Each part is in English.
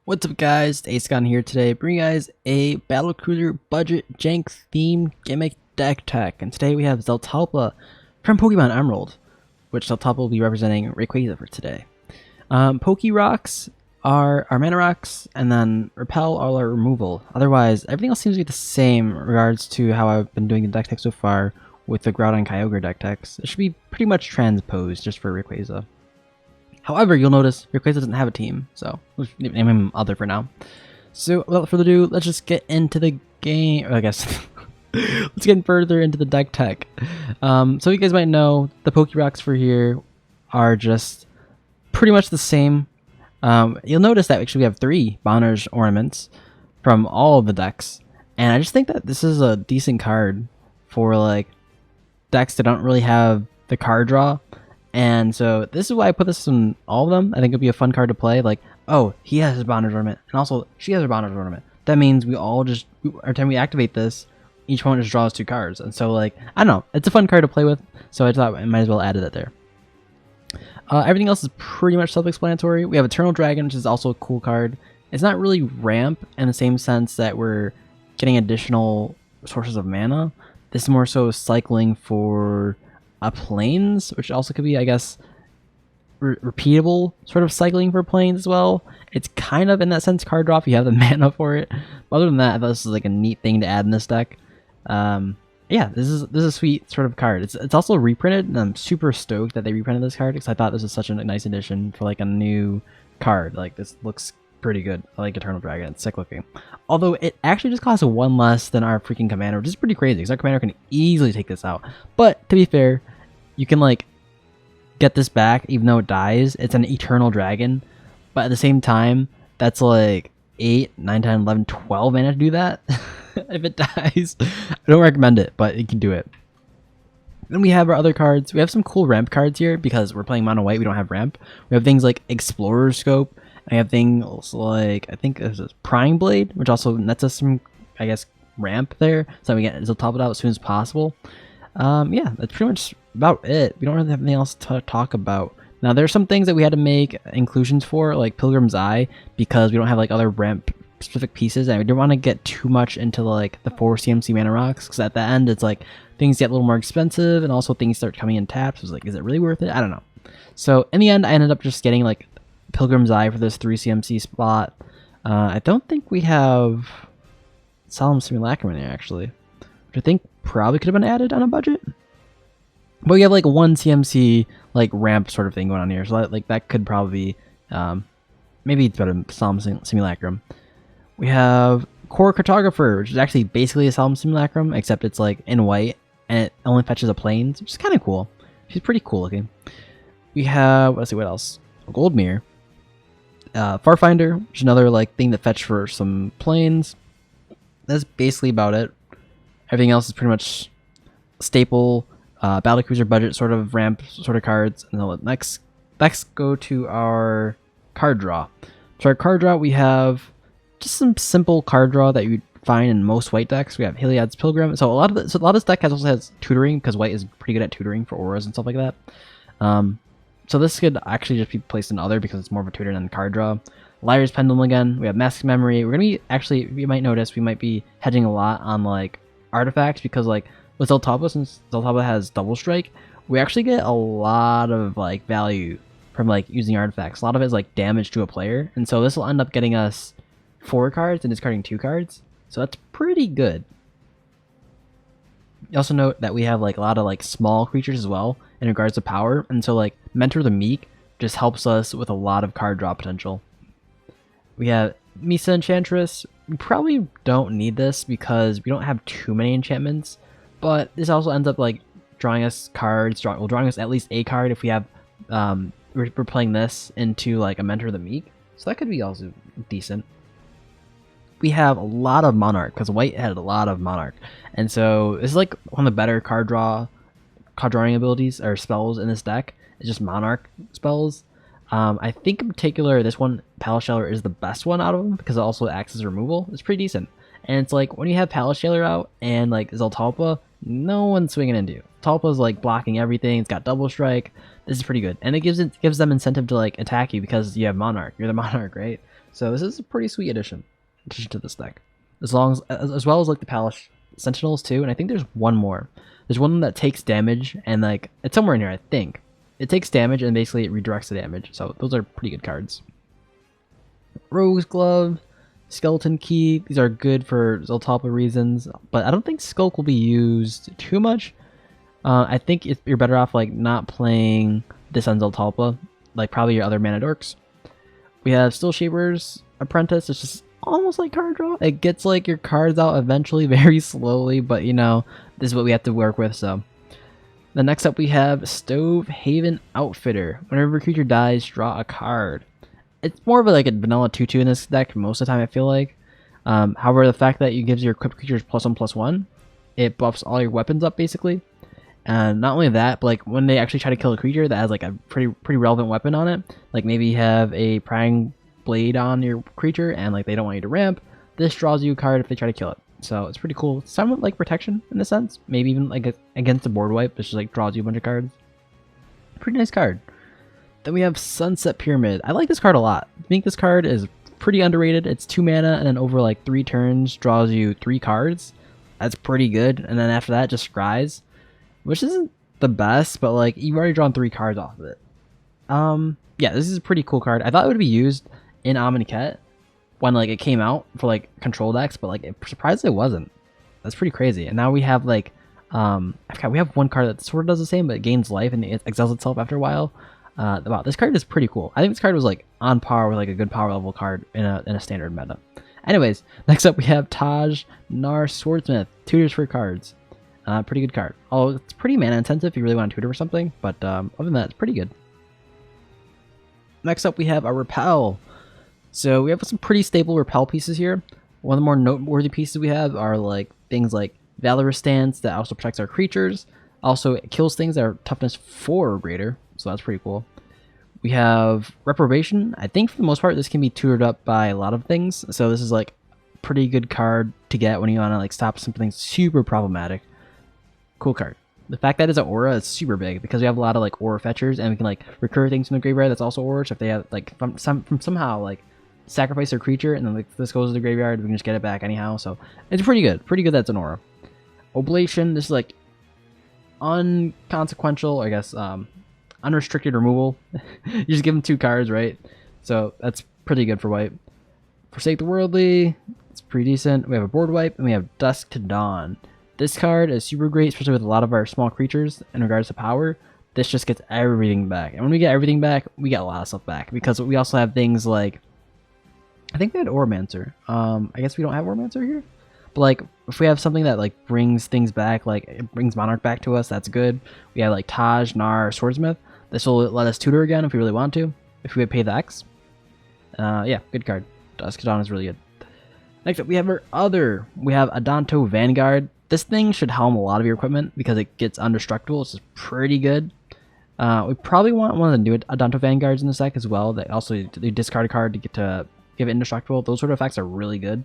What's up guys, it's Aystogon here today, bringing you guys a battlecruiser budget jank theme gimmick deck tech, and today we have Zetalpa from Pokemon Emerald, which Zetalpa will be representing Rayquaza for today. Poke Rocks are our mana rocks, and then Repel are our removal. Otherwise, everything else seems to be the same in regards to how I've been doing the deck tech so far with the Groudon Kyogre deck techs. It should be pretty much transposed just for Rayquaza. However, you'll notice Rayquaza doesn't have a team, so we'll name him Other for now. So without further ado, let's just get into the game, or I guess let's get further into the deck tech. So you guys might know the Poke Rocks for here are just pretty much the same. You'll notice that actually we have 3 Bonner's ornaments from all of the decks, and I just think that this is a decent card for like decks that don't really have the card draw. And so this is why I put this in all of them. I think it'd be a fun card to play. Like, oh, he has his Bonner's ornament, and also she has her Bonner's ornament. That means we all just, every time we activate this, each one just draws 2 cards. And so like, I don't know, it's a fun card to play with. So I thought I might as well add it there. Everything else is pretty much self-explanatory. We have Eternal Dragon, which is also a cool card. It's not really ramp in the same sense that we're getting additional sources of mana. This is more so cycling for planes, which also could be, I guess, repeatable sort of cycling for planes as well. It's kind of in that sense card draw if you have the mana for it. But other than that, I thought this is like a neat thing to add in this deck. Yeah, this is a sweet sort of card. It's also reprinted, and I'm super stoked that they reprinted this card because I thought this was such a nice addition for like a new card. Like, this looks pretty good. I like Eternal Dragon. It's sick looking. Although it actually just costs 1 less than our freaking commander, which is pretty crazy because our commander can easily take this out. But to be fair, you can like get this back even though it dies. It's an Eternal Dragon, but at the same time, that's like 8, 9, 10, 11, 12 mana to do that. If it dies, I don't recommend it, but you can do it. Then we have our other cards. We have some cool ramp cards here because we're playing mono white. We don't have ramp. We have things like Explorer Scope. I have things like, I think this is Prying Blade, which also nets us some, I guess, ramp there, so we get Zetalpa as soon as possible. Yeah, that's pretty much about it. We don't really have anything else to talk about. Now, there's some things that we had to make inclusions for, like Pilgrim's Eye, because we don't have like other ramp specific pieces, and we don't want to get too much into like the 4 CMC mana rocks, because at the end it's like things get a little more expensive, and also things start coming in taps. It's like, is it really worth it? I don't know. So in the end, I ended up just getting like Pilgrim's Eye for this 3 CMC spot. I don't think we have Solemn Simulacrum in there actually, which I think probably could have been added on a budget. But we have like 1 CMC like ramp sort of thing going on here, so like that could probably be, maybe it's better than Solemn Simulacrum. We have Core Cartographer, which is actually basically a Solemn Simulacrum, except it's like in white and it only fetches a plains, which is kind of cool. She's pretty cool looking. We have, let's see what else. Goldmere. Farfinder, which is another like thing that fetch for some planes. That's basically about it. Everything else is pretty much staple battlecruiser budget sort of ramp sort of cards. And then next go to our card draw. So our card draw, we have just some simple card draw that you'd find in most white decks. We have Heliod's Pilgrim. So a lot of this deck also has tutoring, because white is pretty good at tutoring for auras and stuff like that. So this could actually just be placed in Other because it's more of a tutor than card draw. Liar's Pendulum again. We have Mask Memory. We're gonna be actually, you might notice we might be hedging a lot on like artifacts, because like with Zetalpa, since Zetalpa has Double Strike, we actually get a lot of like value from like using artifacts. A lot of it is like damage to a player, and so this will end up getting us 4 cards and discarding 2 cards. So that's pretty good. You also note that we have like a lot of like small creatures as well in regards to power, and so like Mentor the Meek just helps us with a lot of card draw potential. We have Misa Enchantress. We probably don't need this because we don't have too many enchantments, but this also ends up like drawing us cards, drawing us at least a card if we have we're playing this into like a Mentor the Meek, so that could be also decent. We have a lot of Monarch because white had a lot of Monarch, and so this is like one of the better card drawing abilities or spells in this deck. It's just Monarch spells. I think in particular this one, Palace Shaler, is the best one out of them because it also acts as removal. It's pretty decent, and it's like when you have Palace Shaler out and like Zetalpa, No one's swinging into you. Talpa's like blocking everything. It's got double strike. This is pretty good, and it gives them incentive to like attack you because you have Monarch. You're the Monarch, right? So this is a pretty sweet addition to this deck. As well as like the Palace Sentinels too, and I think there's one more. There's one that takes damage, and like it's somewhere in here. I think it takes damage, and basically it redirects the damage. So those are pretty good cards. Rose Glove, Skeleton Key. These are good for Zetalpa reasons, but I don't think Skulk will be used too much. I think you're better off like not playing this on Zetalpa, like probably your other mana dorks. We have Steel Shaper's Apprentice. It's just almost like card draw. It gets like your cards out eventually, very slowly, but you know, this is what we have to work with. So the next up we have Stovehaven Outfitter. Whenever a creature dies, draw a card. It's more of like a vanilla 2/2 in this deck most of the time, I feel like. However, the fact that it gives your equipped creatures +1/+1, it buffs all your weapons up basically. And not only that, but like when they actually try to kill a creature that has like a pretty relevant weapon on it, like maybe you have a prying blade on your creature and like they don't want you to ramp, this draws you a card if they try to kill it. So it's pretty cool. Somewhat like protection in a sense, maybe even like against a board wipe. It's just like draws you a bunch of cards. Pretty nice card. Then we have Sunset Pyramid. I like this card a lot. I think this card is pretty underrated. It's 2 mana and then over like 3 turns draws you 3 cards. That's pretty good. And then after that just scries, which isn't the best, but like you've already drawn 3 cards off of it. Yeah, this is a pretty cool card. I thought it would be used in Amonkhet when like it came out for like control decks, but like surprisingly it wasn't. That's pretty crazy. And now we have like we have one card that sort of does the same, but it gains life and it exiles itself after a while. Wow, this card is pretty cool. I think this card was like on par with like a good power level card in a standard meta. Anyways, next up we have Taj Nar Swordsmith. Tutors for cards. Pretty good card. Oh, it's pretty mana intensive if you really want to tutor or something, but other than that, it's pretty good. Next up we have a Repel. So we have some pretty stable Repel pieces here. One of the more noteworthy pieces we have are like things like Valorous Stance that also protects our creatures. Also, it kills things that are toughness 4 or greater, so that's pretty cool. We have Reprobation. I think for the most part this can be tutored up by a lot of things, so this is like a pretty good card to get when you want to like stop something super problematic. Cool card. The fact that it's an aura is super big because we have a lot of like aura fetchers and we can like recur things from the graveyard that's also aura. So if they have like somehow like sacrifice their creature and then like this goes to the graveyard, we can just get it back anyhow. So it's pretty good. Pretty good that's an aura. Oblation, this is like unconsequential, I guess, unrestricted removal. You just give them 2 cards, right? So that's pretty good for white. Forsake the Worldly, it's pretty decent. We have a board wipe and we have Dusk to Dawn. This card is super great, especially with a lot of our small creatures in regards to power. This just gets everything back. And when we get everything back, we get a lot of stuff back. Because we also have things like, I think we had Oromancer. I guess we don't have Oromancer here. But like, if we have something that like brings things back, like it brings Monarch back to us, that's good. We have like Taj, Nar, Swordsmith. This will let us tutor again if we really want to. If we pay the X. Yeah, good card. Dusk to Dawn is really good. Next up, we have Adanto Vanguard. This thing should helm a lot of your equipment because it gets indestructible. It's just pretty good. We probably want one of the new Adanto Vanguards in this deck as well. They also discard a card to get to give it indestructible. Those sort of effects are really good.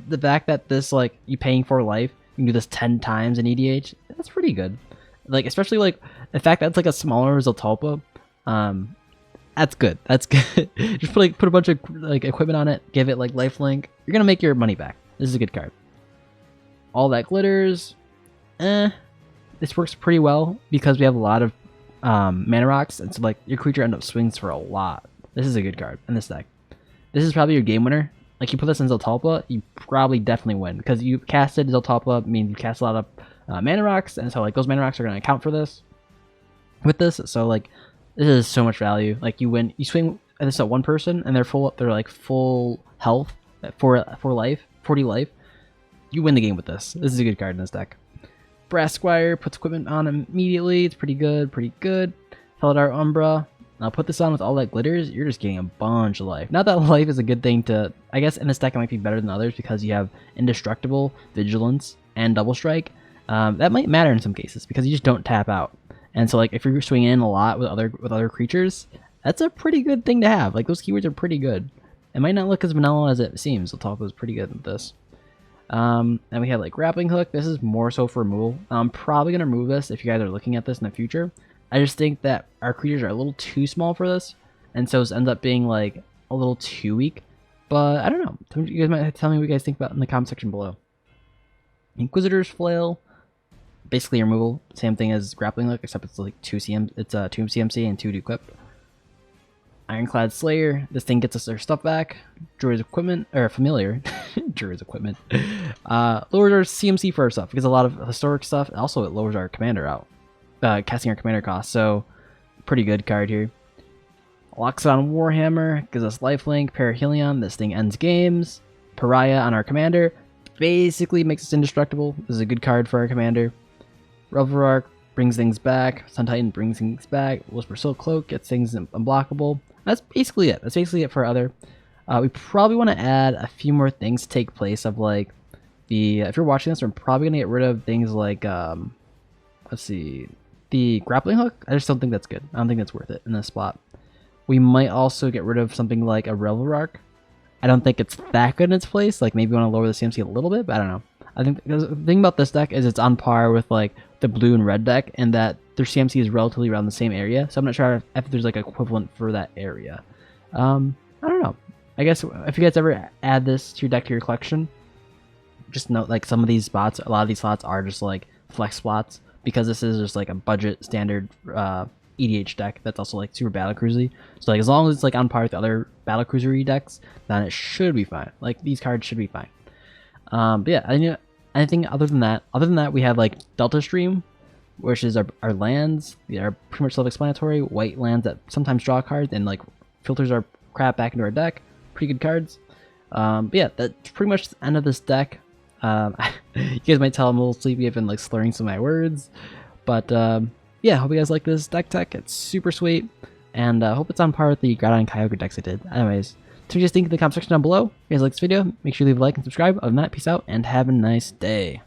The fact that this, like, you paying for life, you can do this 10 times in EDH, that's pretty good. Like, especially, like, the fact that it's, like, a smaller Zetalpa, that's good. That's good. Just put a bunch of, like, equipment on it, give it, like, lifelink. You're gonna make your money back. This is a good card. All That Glitters, this works pretty well because we have a lot of mana rocks, and so, like, your creature ends up swings for a lot. This is a good card in this deck. This is probably your game winner. Like, you put this in Zetalpa, you probably definitely win because you casted Zetalpa, means you cast a lot of mana rocks, and so like those mana rocks are going to account for this. With this, so like this is so much value. Like you win, you swing this at one person, and they're like full health for life, 40 life. You win the game with this. This is a good card in this deck. Brass Squire puts equipment on immediately. It's pretty good, pretty good. Felidar Umbra. Now put this on with All That Glitters, you're just getting a bunch of life. Not that life is a good thing to, I guess in this deck it might be better than others because you have Indestructible, Vigilance, and Double Strike. That might matter in some cases because you just don't tap out. And so like if you're swinging in a lot with other creatures, that's a pretty good thing to have. Like those keywords are pretty good. It might not look as vanilla as it seems. Zetalpa is pretty good with this. And we have like grappling hook. This is more so for removal. I'm probably gonna remove this if you guys are looking at this in the future. I just think that our creatures are a little too small for this, and so it ends up being like a little too weak. But I don't know. You guys might tell me what you guys think about in the comment section below. Inquisitor's Flail, basically removal, same thing as grappling hook, except it's like 2 CMC and 2 to equip. Ironclad Slayer, this thing gets us our stuff back. Druid's Equipment, or Familiar, Druid's Equipment, lowers our CMC for our stuff, because a lot of historic stuff, also it lowers our commander out, casting our commander cost, so pretty good card here. Loxodon Warhammer, gives us lifelink. Perihelion, this thing ends games. Pariah on our commander, basically makes us indestructible. This is a good card for our commander. Revelrark brings things back. Sun Titan brings things back. Whisper Silk Cloak gets things unblockable. That's basically it. That's basically it for other. We probably want to add a few more things to take place of like the. If you're watching this, we're probably gonna get rid of things like let's see, the grappling hook. I just don't think that's good. I don't think that's worth it in this spot. We might also get rid of something like a Revelrark. I don't think it's that good in its place. Like maybe we want to lower the CMC a little bit, but I don't know. I think the thing about this deck is it's on par with like the blue and red deck, and that their CMC is relatively around the same area. So I'm not sure if there's like equivalent for that area. I don't know. I guess if you guys ever add this to your deck to your collection, just note like some of these spots, a lot of these slots are just like flex spots, because this is just like a budget standard EDH deck that's also like super battlecruisy. So like as long as it's like on par with the other battlecruisery decks, then it should be fine. Like these cards should be fine. But yeah, anything other than that, we have like Delta Stream, which is our lands. They are pretty much self-explanatory. White lands that sometimes draw cards and like filters our crap back into our deck. Pretty good cards. But yeah, that's pretty much the end of this deck. You guys might tell I'm a little sleepy. I've been like slurring some of my words, but yeah, hope you guys like this deck tech. It's super sweet, and hope it's on par with the Groudon and Kyogre decks I did. Anyways, so you guys think in the comment section down below. If you guys like this video, make sure you leave a like and subscribe. Other than that, peace out and have a nice day.